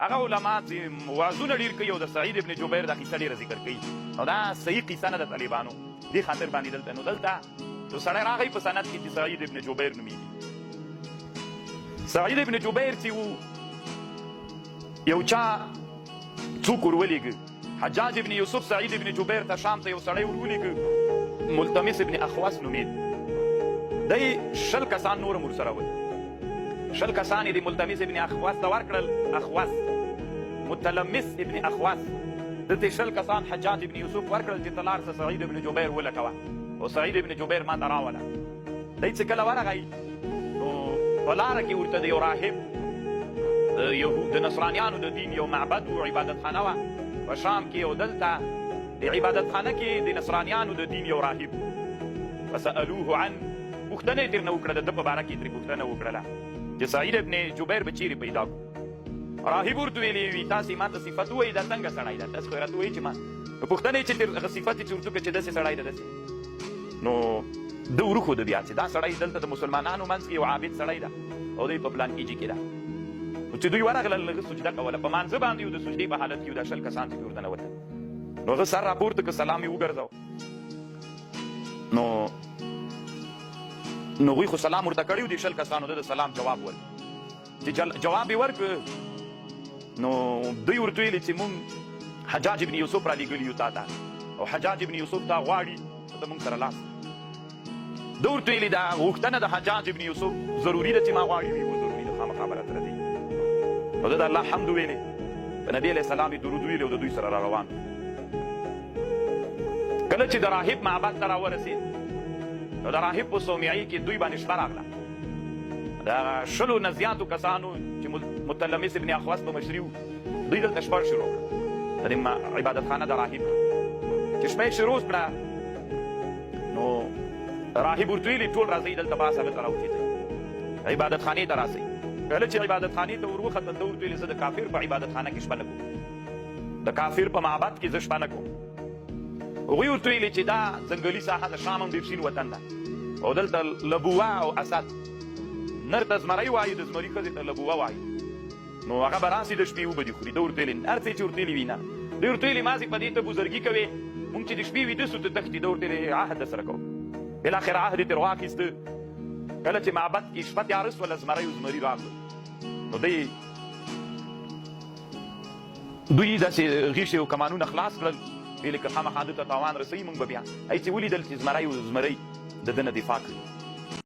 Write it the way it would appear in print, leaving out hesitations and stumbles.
هغه علما چې وعظونه ډېر کوي او د سعید ابن جبیر دا قصه ډېره ذکر کوي نو دا صحیح قصه نه د طالبانو دې خاطر باندې دلته نو دلته یو سړی راغی په سند کې چې سعید ابن جبیر نومېږي. سعید ابن جبیر چې و یو چا څوک ورولېږه حجاج ابن یوسف سعید ابن جبیر ته شام ته یو سړی ورولېږه ملتمس ابن اخوس نومېد. دی 20 کسان نور هم ورسره ول 20 کسان یې د ملتمس ابن اخوس ته ورکړل. اخوس متلمس ابن اخوس دلته 20 کسان حجاج ابن یوسف ورکړل چې ته لاړ شه سعید ابن جبیر ولټوه او سعید ابن جبیر ما ته راوله. دی چې کله ورغی نو په لاره کې ورته د یو راهب د نصرانیانو د دین یو معبد و عبادتخانه وه په شام کې او دلته د عبادتخانه کې د نصرانیانو د دین یو راهب فسألوه عن پوښتنه یې ترېنه وکړه د ده په باره کې ترې پوښتنه وکړله چې سعید ابن جبیر به چیرې پیدا کړو. راهب ورته ویلې وي تاسې ما ته صفت ووایي دا څنګه سړی ده تاسې خو یې راته وایي چې ما پوښتنه یې چې هغه صفت یې چې ورته وکړه چې داسې سړی ده داسې نو ده وروښوده بیا چې دا سړی دلته د مسلمانانو منځ کې یو عابد سړی ده او دی په پلان کیجي کې ده. چې دوی ورغلل هغه سجده کوله په مانځه باندې یو د سجدې په حالت کې یو دا 20 کسان چې ورته ننوتل نو هغه سر راپورته که سلام یې وګرځاو نو هغوی خو سلام ورته کړی و دې 20 کسانو د سلام جواب ول چې جواب یې ورکړ نو دوی ورته ویلي چې مونږ حجاج ابن یوسف را لېږلي یو تا ته او حجاج ابن یوسف تا غواړي ته مونږ سره لاس ده ورته ویلي دا غوښتنه د حجاج ابن یوسف ضروري ده چې ما غواړي وي ضروري ده خامخا به راته راځي نو ده د الله حمد ویلې په نبي علیه السلام یې درود ویلې او د دوی سره را روان کله چې د راهب معبد ته راورسېد نو د راهب په صومعي کې دوی باندې شپه راغله د 100 نه زیاتو کسانو چې متلمس ابن اخوس په مشري وو دوی دلته شپه شروع کړه د دې عبادتخانه د راهب چې شپه یې شروع کړه نو راهب ورته ویلي ټول راځئ دلته باس هغه ته راوخېځئ عبادتخانې ته راسئ. کله چې عبادتخانې ته ور وختل ده ورته ویلې زه د کافر په عبادتخانه کې شپه نه کوم د کافر په معبد کې زه شپه نه کوم. هغوی ورته ویلې چې دا ځنګلي ساحه د شام هم ډېر شین وطن ده او دلته لبوه او اسد نر ته زمری وایي د زمري ښځې ته لبوه وایي نو هغه به راسي د شپې اوبه دي خوري. ده ورته ویلې هر څه چې ورته ویلي وي نه دوی ورته ویلې مازې په دې ته بزرګي کوې مونږ چې د شپې ویده سو ته تښتي. ده ورته ویلې عهد درسره کوو بالاخر عهد یې ترې واخیسته. کله چې معبد کې شپه تیاره سوله زمری و زمري راغلل نو دوی داسې غیښې او کمانونه خلاص کړل ویلې که خامخا ده ته تاوان رسوي مونږ به بیا ای چې ولیدل چې زمری و زمري د ده نه دفاع کوي